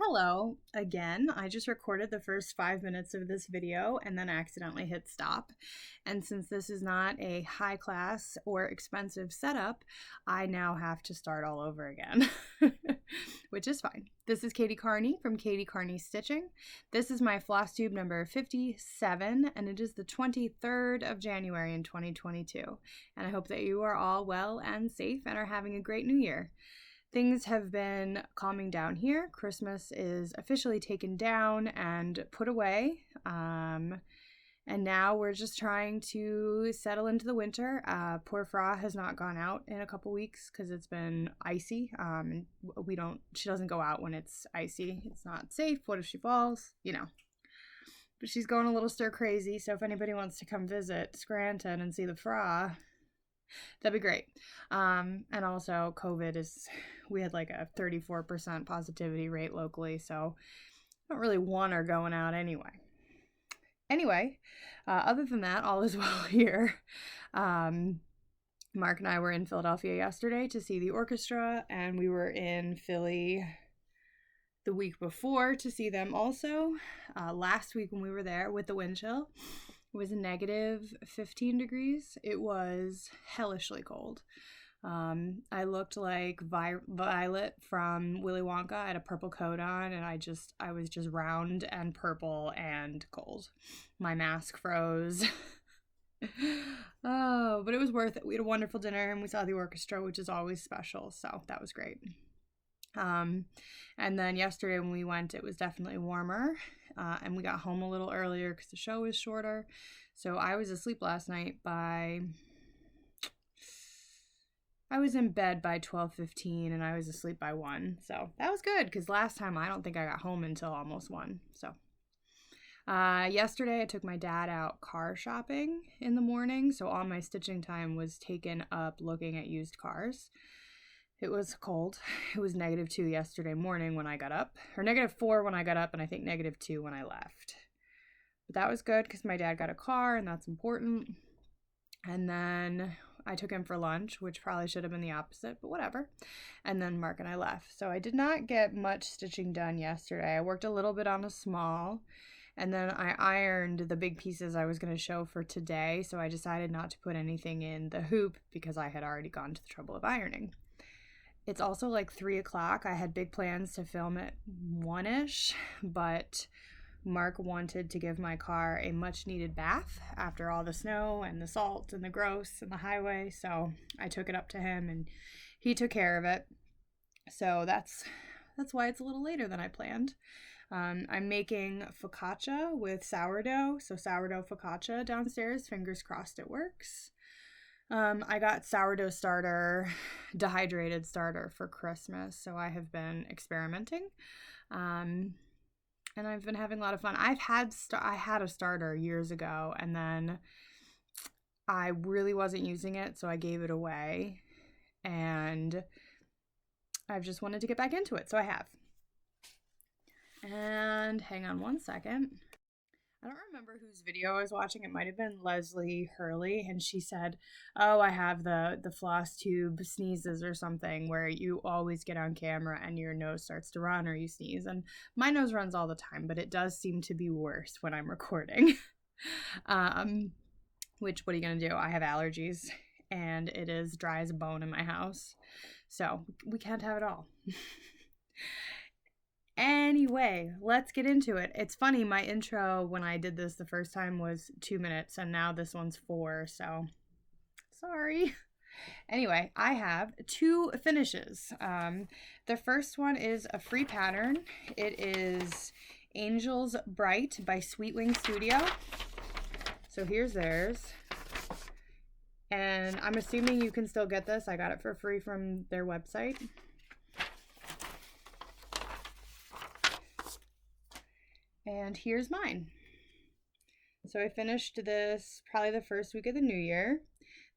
Hello again. I just recorded the first 5 minutes of this video and then accidentally hit stop. And since this is not a high class or expensive setup, I now have to start all over again, which is fine. This is Katie Carney from Katie Carney Stitching. This is my Flosstube number 57, and it is the 23rd of January in 2022. And I hope that you are all well and safe and are having a great new year. Things have been calming down here. Christmas is officially taken down and put away. And now we're just trying to settle into the winter. Poor Fra has not gone out in a couple weeks because it's been icy. She doesn't go out when it's icy. It's not safe. What if she falls? But she's going a little stir crazy. So if anybody wants to come visit Scranton and see the Fra, that'd be great. And also we had like a 34% positivity rate locally, so I don't really want her going out anyway. Other than that, all is well here. Mark and I were in Philadelphia yesterday to see the orchestra, and we were in Philly the week before to see them also. Last week when we were there with the wind chill, it was negative 15 degrees. It was hellishly cold. I looked like Violet from Willy Wonka. I had a purple coat on, and I was just round and purple and cold. My mask froze. Oh, but it was worth it. We had a wonderful dinner, and we saw the orchestra, which is always special, so that was great. And then yesterday when we went, it was definitely warmer, and we got home a little earlier because the show was shorter. So I was asleep last night I was in bed by 12:15 and I was asleep by 1. So that was good because last time I don't think I got home until almost 1. So yesterday I took my dad out car shopping in the morning. So all my stitching time was taken up looking at used cars. It was cold. It was -2 yesterday morning when I got up, or -4 when I got up, and I think -2 when I left. But that was good because my dad got a car, and that's important. And then I took him for lunch, which probably should have been the opposite, but whatever. And then Mark and I left. So I did not get much stitching done yesterday. I worked a little bit on a small, and then I ironed the big pieces I was going to show for today. So I decided not to put anything in the hoop because I had already gone to the trouble of ironing. It's also like 3 o'clock. I had big plans to film at 1-ish, but Mark wanted to give my car a much needed bath after all the snow and the salt and the gross and the highway. So I took it up to him and he took care of it. So that's why it's a little later than I planned. I'm making focaccia with sourdough. So sourdough focaccia downstairs. Fingers crossed it works. I got sourdough starter, dehydrated starter for Christmas, so I have been experimenting, and I've been having a lot of fun. I had a starter years ago, and then I really wasn't using it, so I gave it away, and I've just wanted to get back into it, so I have. And hang on one second. I don't remember whose video I was watching. It might have been Leslie Hurley, and she said, "Oh, I have the Flosstube sneezes or something where you always get on camera and your nose starts to run or you sneeze." And my nose runs all the time, but it does seem to be worse when I'm recording. Which, what are you gonna do? I have allergies, and it is dry as a bone in my house, so we can't have it all. Anyway, let's get into it. It's funny, my intro when I did this the first time was 2 minutes, and now this one's 4, so sorry. Anyway, I have 2 finishes. The first one is a free pattern. It is Angels Bright by Sweetwing Studio. So here's theirs. And I'm assuming you can still get this. I got it for free from their website. And here's mine. So I finished this probably the first week of the new year.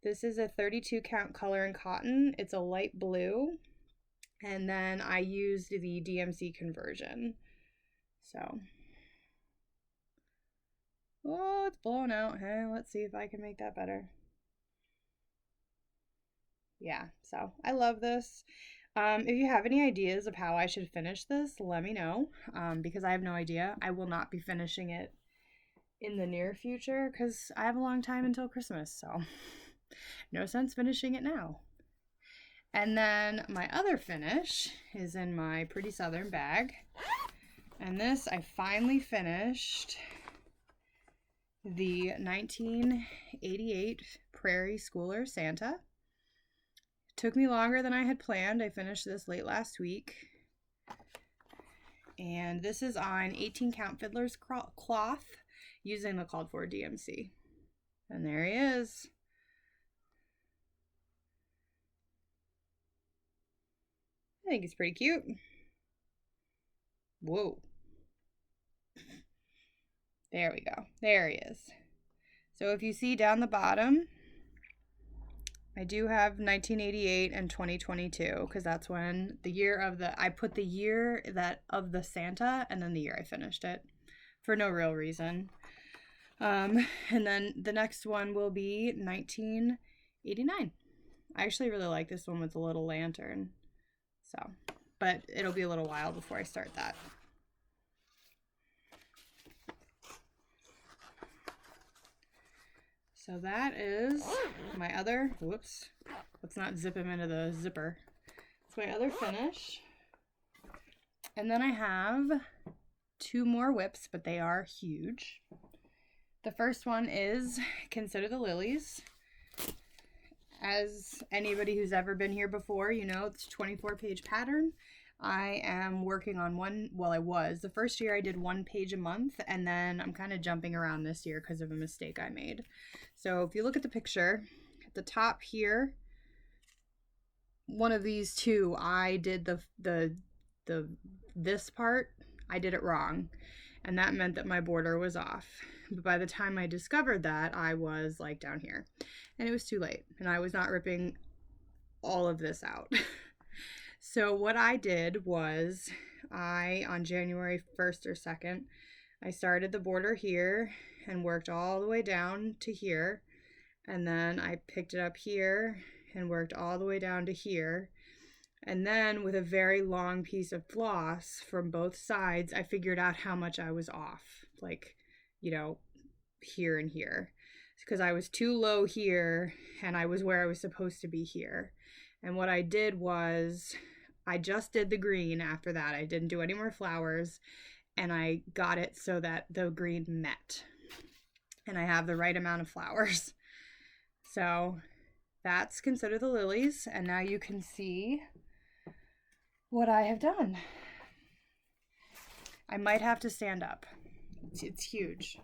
This is a 32 count color and cotton. It's a light blue. And then I used the DMC conversion. So, oh, it's blown out. Hey, let's see if I can make that better. Yeah, so I love this. If you have any ideas of how I should finish this, let me know, because I have no idea. I will not be finishing it in the near future because I have a long time until Christmas, so no sense finishing it now. And then my other finish is in my Pretty Southern bag. And this, I finally finished the 1988 Prairie Schooler Santa. Took me longer than I had planned. I finished this late last week. And this is on 18 count fiddler's cloth using the called for DMC. And there he is. I think he's pretty cute. Whoa. There we go. There he is. So if you see down the bottom, I do have 1988 and 2022 because that's when the year of I put the year of the Santa and then the year I finished it for no real reason. And then the next one will be 1989. I actually really like this one with the little lantern. So, but it'll be a little while before I start that. So that is my other, whoops, let's not zip him into the zipper. It's my other finish. And then I have 2 more whips, but they are huge. The first one is Consider the Lilies. As anybody who's ever been here before, you know, it's a 24-page pattern. I am working on one, well, I was. The first year I did 1 page a month, and then I'm kind of jumping around this year because of a mistake I made. So if you look at the picture, at the top here, one of these 2, I did this part, I did it wrong, and that meant that my border was off. But by the time I discovered that, I was like down here, and it was too late, and I was not ripping all of this out. So what I did was on January 1st or 2nd, I started the border here and worked all the way down to here. And then I picked it up here and worked all the way down to here. And then with a very long piece of floss from both sides, I figured out how much I was off, like, you know, here and here. Because I was too low here and I was where I was supposed to be here. And what I did was I just did the green after that. I didn't do any more flowers, and I got it so that the green met. And I have the right amount of flowers. So that's Consider the Lilies, and now you can see what I have done. I might have to stand up. It's huge.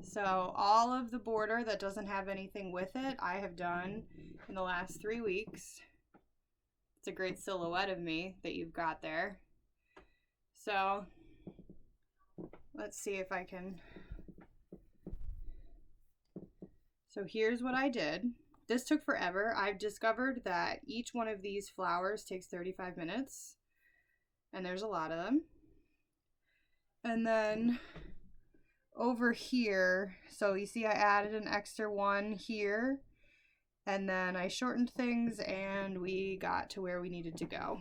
So all of the border that doesn't have anything with it, I have done in the last 3 weeks. It's a great silhouette of me that you've got there. So let's see if I can. So here's what I did. This took forever. I've discovered that each one of these flowers takes 35 minutes, and there's a lot of them. And then over here, so you see I added an extra one here, and then I shortened things and we got to where we needed to go.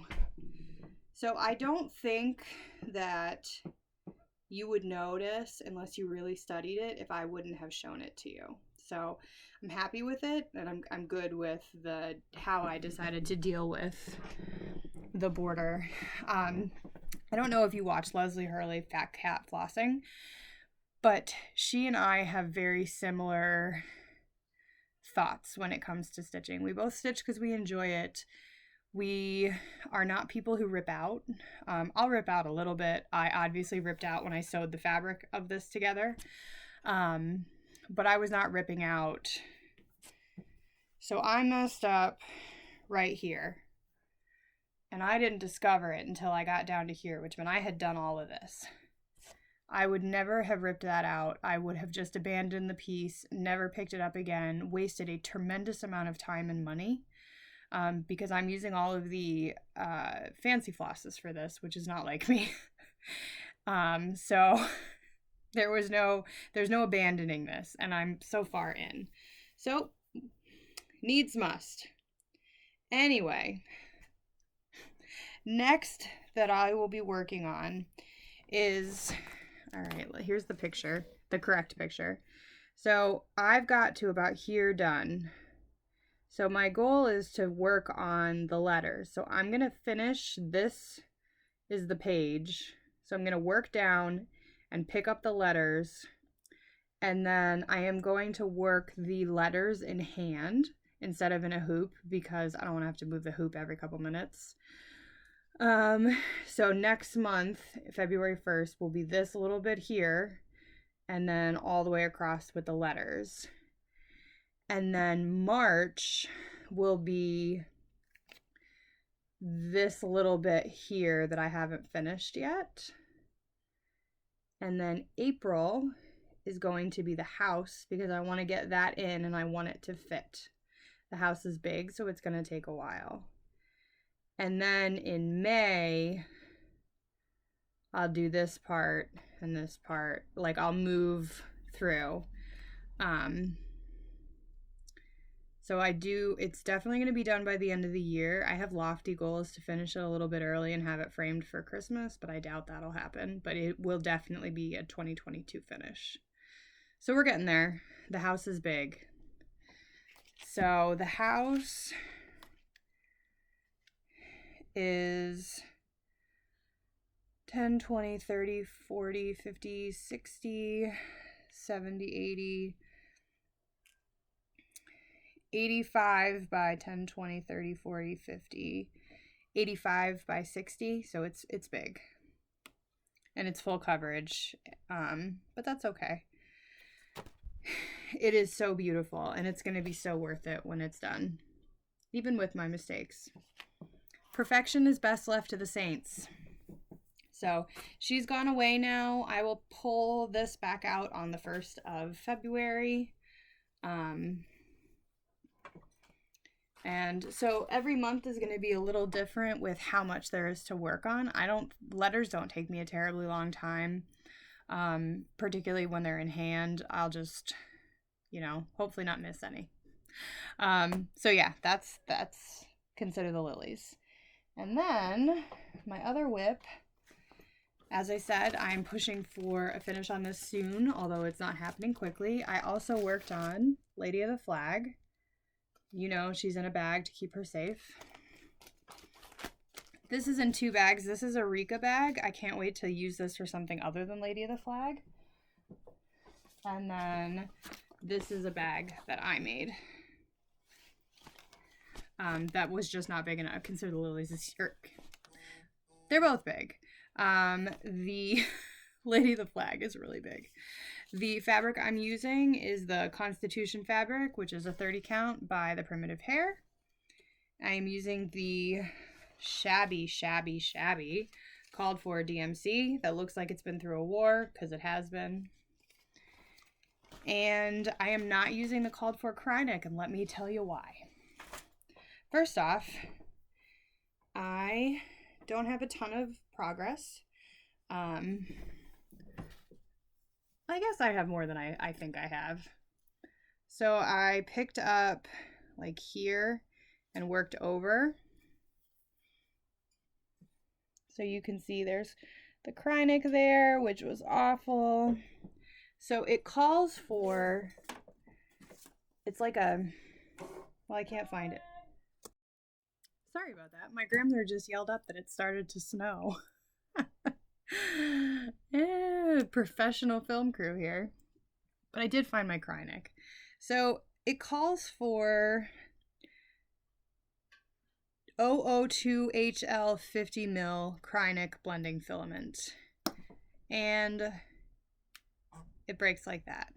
So I don't think that you would notice, unless you really studied it, if I wouldn't have shown it to you. So I'm happy with it, and I'm good with how I decided to deal with the border. I don't know if you watch Leslie Hurley Fat Cat Flossing, but she and I have very similar thoughts when it comes to stitching. We both stitch because we enjoy it. We are not people who rip out. I'll rip out a little bit. I obviously ripped out when I sewed the fabric of this together. But I was not ripping out. So I messed up right here. And I didn't discover it until I got down to here, which meant I had done all of this. I would never have ripped that out. I would have just abandoned the piece, never picked it up again, wasted a tremendous amount of time and money, because I'm using all of the fancy flosses for this, which is not like me. So There's no abandoning this, and I'm so far in. So, needs must. Anyway, next that I will be working on is, all right, here's the picture, the correct picture. So I've got to about here done. So my goal is to work on the letters. So I'm going to finish, this is the page. So I'm going to work down and pick up the letters. And then I am going to work the letters in hand instead of in a hoop because I don't want to have to move the hoop every couple minutes. So next month, February 1st, will be this little bit here and then all the way across with the letters. And then March will be this little bit here that I haven't finished yet. And then April is going to be the house because I want to get that in and I want it to fit. The house is big, so it's going to take a while. And then in May, I'll do this part and this part. Like, I'll move through. So it's definitely going to be done by the end of the year. I have lofty goals to finish it a little bit early and have it framed for Christmas, but I doubt that'll happen. But it will definitely be a 2022 finish. So we're getting there. The house is big. So the house is 10, 20, 30, 40, 50, 60, 70, 80, 85 by 10, 20, 30, 40, 50, 85 by 60. So it's big. And it's full coverage. But that's okay. It is so beautiful and it's going to be so worth it when it's done. Even with my mistakes. Perfection is best left to the saints. So she's gone away now. I will pull this back out on the 1st of February. And so every month is going to be a little different with how much there is to work on. Letters don't take me a terribly long time. Particularly when they're in hand. I'll just, hopefully not miss any. So yeah, that's consider the lilies. And then my other whip, as I said, I'm pushing for a finish on this soon, although it's not happening quickly. I also worked on Lady of the Flag. She's in a bag to keep her safe. This is in 2 bags. This is a Rika bag. I can't wait to use this for something other than Lady of the Flag. And then this is a bag that I made. That was just not big enough. Consider the lilies they're both big. The Lady of the Flag is really big. The fabric I'm using is the Constitution fabric, which is a 30 count by the Primitive Hair. I am using the shabby called for DMC that looks like it's been through a war, because it has been. And I am not using the called for Krynic, and let me tell you why. First off, I don't have a ton of progress. I guess I have more than I think I have. So I picked up like here and worked over. So you can see there's the Krynic there, which was awful. So it calls for, it's like I can't find it. Sorry about that. My grandmother just yelled up that it started to snow. Professional film crew here. But I did find my Krynic. So it calls for 002HL 50 mil Krynic blending filament. And it breaks like that.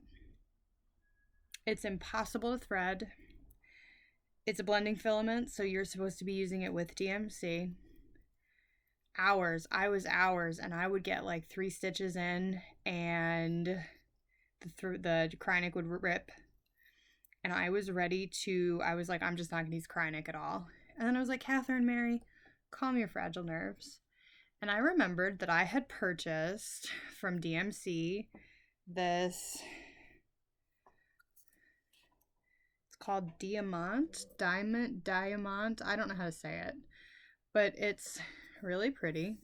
It's impossible to thread. It's a blending filament, so you're supposed to be using it with DMC. Hours, and I would get like 3 stitches in, and the Krynic would rip. And I was like, I'm just not gonna use Krynic at all. And then I was like, Catherine Mary, calm your fragile nerves. And I remembered that I had purchased from DMC this, it's called Diamant, I don't know how to say it, but it's really pretty.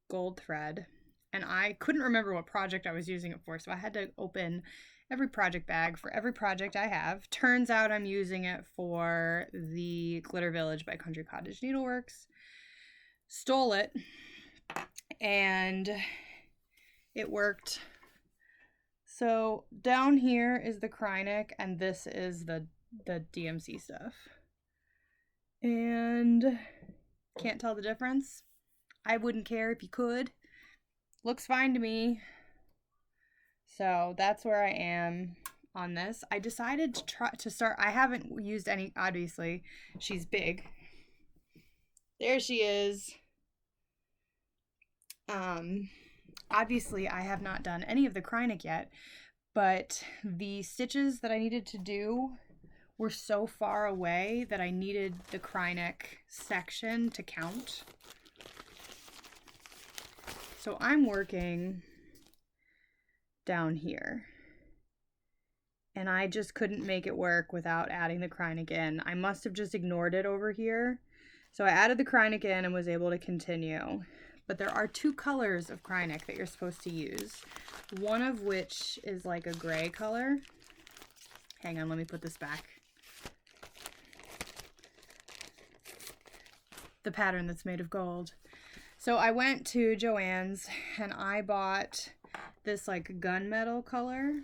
Gold thread. And I couldn't remember what project I was using it for, so I had to open every project bag for every project I have. Turns out I'm using it for the Glitter Village by Country Cottage Needleworks. Stole it, and it worked. So down here is the Krynic, and this is the DMC stuff. And can't tell the difference. I wouldn't care if you could. Looks fine to me. So that's where I am on this. I decided to start. I haven't used any, obviously. She's big. There she is. Obviously I have not done any of the Krynic yet, but the stitches that I needed to do were so far away that I needed the Krynic section to count. So I'm working down here, and I just couldn't make it work without adding the Krynic in. I must have just ignored it over here. So I added the Krynic in and was able to continue. But there are 2 colors of Krynic that you're supposed to use. One of which is like a gray color. Hang on, let me put this back. The pattern that's made of gold. So I went to Joann's and I bought this like gunmetal color.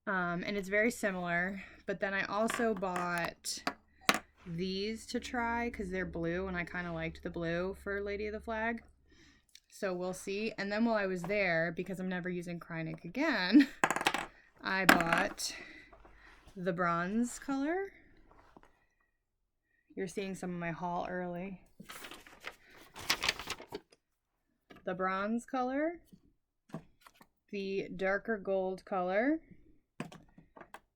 And it's very similar. But then I also bought these to try because they're blue and I kind of liked the blue for Lady of the Flag. So we'll see. And then while I was there, because I'm never using Krynic again, I bought the bronze color. You're seeing some of my haul early. The bronze color, the darker gold color,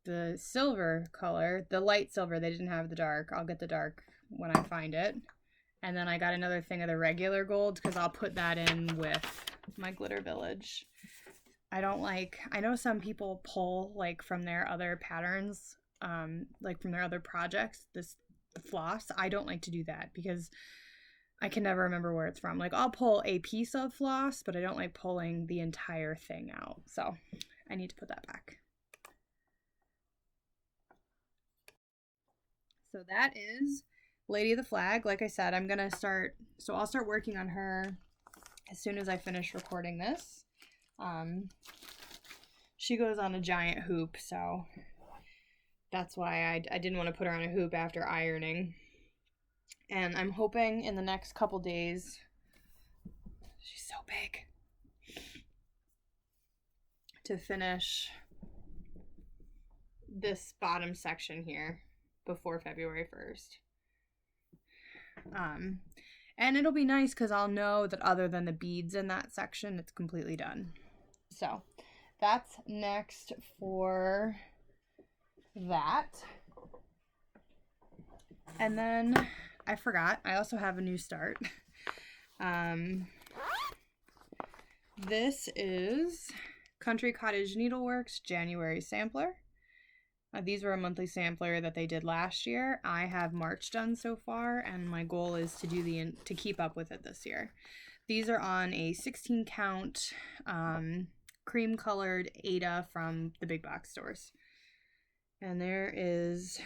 the silver color, the light silver. They didn't have the dark. I'll get the dark when I find it. And then I got another thing of the regular gold because I'll put that in with my Glitter Village. I know some people pull like from their other patterns, like from their other projects, this floss. I don't like to do that because I can never remember where it's from. Like I'll pull a piece of floss, but I don't like pulling the entire thing out. So I need to put that back. So that is Lady of the Flag. Like I said, I'll start working on her as soon as I finish recording this. She goes on a giant hoop, so that's why I didn't want to put her on a hoop after ironing. And I'm hoping in the next couple days, she's so big, to finish this bottom section here before February 1st. And it'll be nice because I'll know that other than the beads in that section, it's completely done. So that's next for that. And then I forgot, I also have a new start. This is Country Cottage Needleworks January sampler. These were a monthly sampler that they did last year. I have March done so far, and my goal is to keep up with it this year. These are on a 16 count cream colored Ada from the big box stores. And there is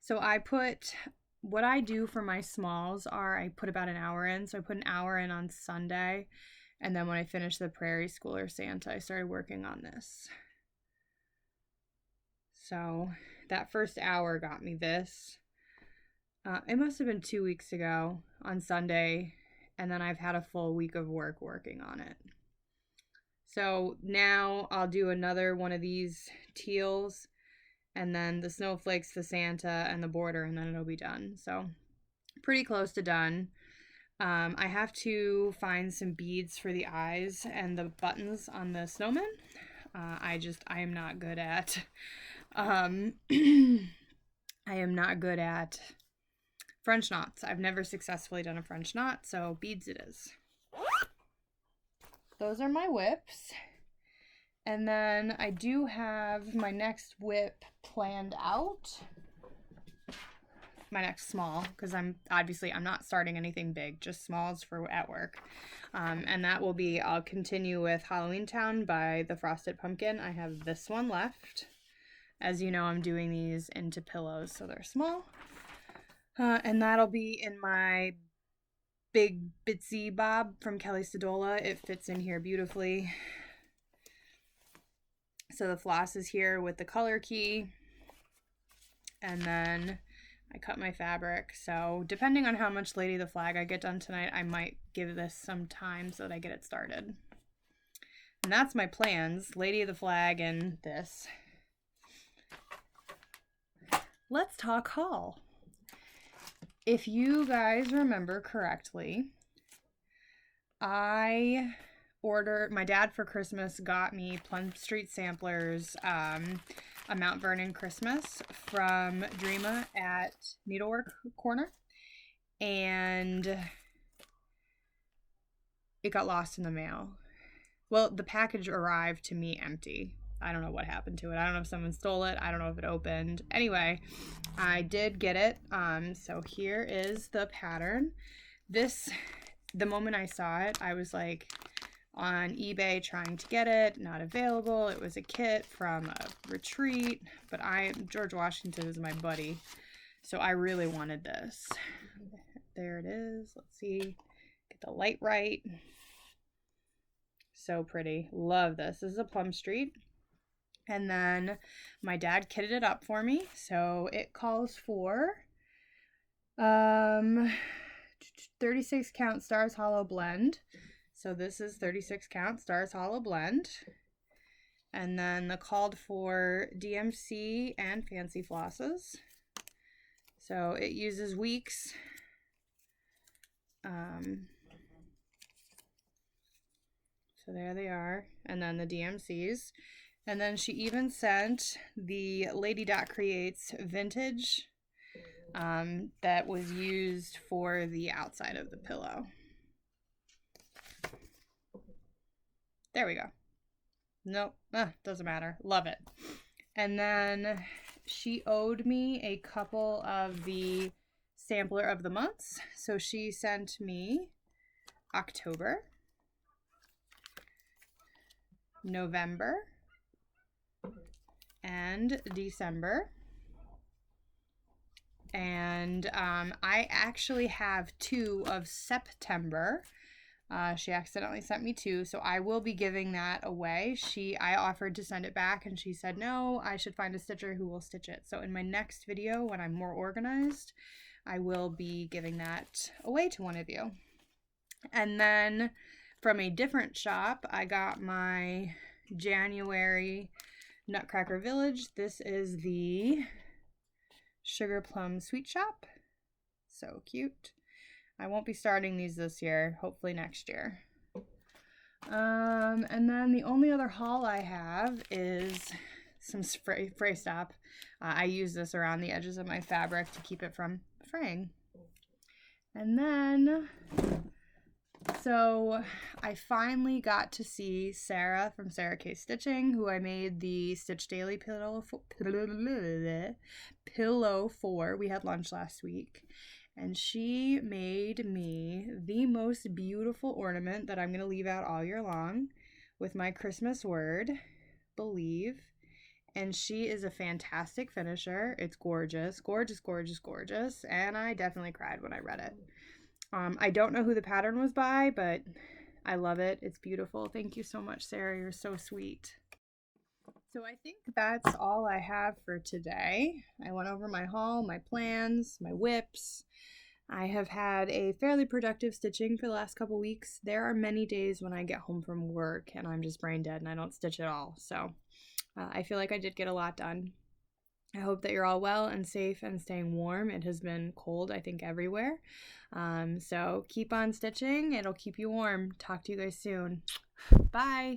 so what I do for my smalls I put about an hour in. So I put an hour in on Sunday, and then when I finished the Prairie Schooler Santa, I started working on this. So that first hour got me this. It must have been 2 weeks ago on Sunday, and then I've had a full week of working on it. So now I'll do another one of these teals, and then the snowflakes, the Santa, and the border, and then it'll be done. So pretty close to done. I have to find some beads for the eyes and the buttons on the snowman. I am not good at I am not good at French knots. I've never successfully done a French knot, so beads it is. those are my whips. And then I do have my next whip planned out. My next small, because I'm not starting anything big, just smalls for at work. And that will be, I'll continue with Halloween Town by the Frosted Pumpkin. I have this one left. As you know, I'm doing these into pillows, so they're small. And that'll be in my big Bitsy Bob from Kelly Sedola. It fits in here beautifully. So the floss is here with the color key. And then I cut my fabric. So depending on how much Lady of the Flag I get done tonight, I might give this some time so that I get it started. And that's my plans, Lady of the Flag and this. Let's talk haul. If you guys remember correctly, my dad for Christmas got me Plum Street samplers, a Mount Vernon Christmas from Dreama at Needlework Corner, and it got lost in the mail. Well, the package arrived to me empty. I don't know what happened to it. I don't know if someone stole it. I don't know if it opened. Anyway, I did get it. So here is the pattern. The moment I saw it, I was like on eBay trying to get it, not available. It was a kit from a retreat, but George Washington is my buddy, so I really wanted this. There it is. Let's see. Get the light right. So pretty. Love this. This is a Plum Street. And then my dad kitted it up for me. So it calls for 36 count Stars Hollow blend. So this is 36 count Stars Hollow blend. And then the called for DMC and fancy flosses. So it uses weeks. So there they are. And then the DMCs. And then she even sent the Lady Dot Creates vintage that was used for the outside of the pillow. There we go. Nope, doesn't matter. Love it. And then she owed me a couple of the sampler of the months. So she sent me October, November, and December. And I actually have 2 of September. She accidentally sent me 2, so I will be giving that away. I offered to send it back, and she said no, I should find a stitcher who will stitch it. So in my next video, when I'm more organized, I will be giving that away to one of you. And then from a different shop, I got my January Nutcracker Village. This is the Sugar Plum Sweet Shop. So cute. I won't be starting these this year, hopefully next year. And then the only other haul I have is some Flosstube. I use this around the edges of my fabric to keep it from fraying. And then, so I finally got to see Sarah from Sarah K Stitching, who I made the Stitch Daily pillow for. We had lunch last week. And she made me the most beautiful ornament that I'm going to leave out all year long with my Christmas word, believe. And she is a fantastic finisher. It's gorgeous, gorgeous, gorgeous, gorgeous. And I definitely cried when I read it. I don't know who the pattern was by, but I love it. It's beautiful. Thank you so much, Sarah. You're so sweet. So I think that's all I have for today. I went over my haul, my plans, my whips. I have had a fairly productive stitching for the last couple weeks. There are many days when I get home from work and I'm just brain dead and I don't stitch at all. So I feel like I did get a lot done. I hope that you're all well and safe and staying warm. It has been cold, I think, everywhere. So keep on stitching. It'll keep you warm. Talk to you guys soon. Bye.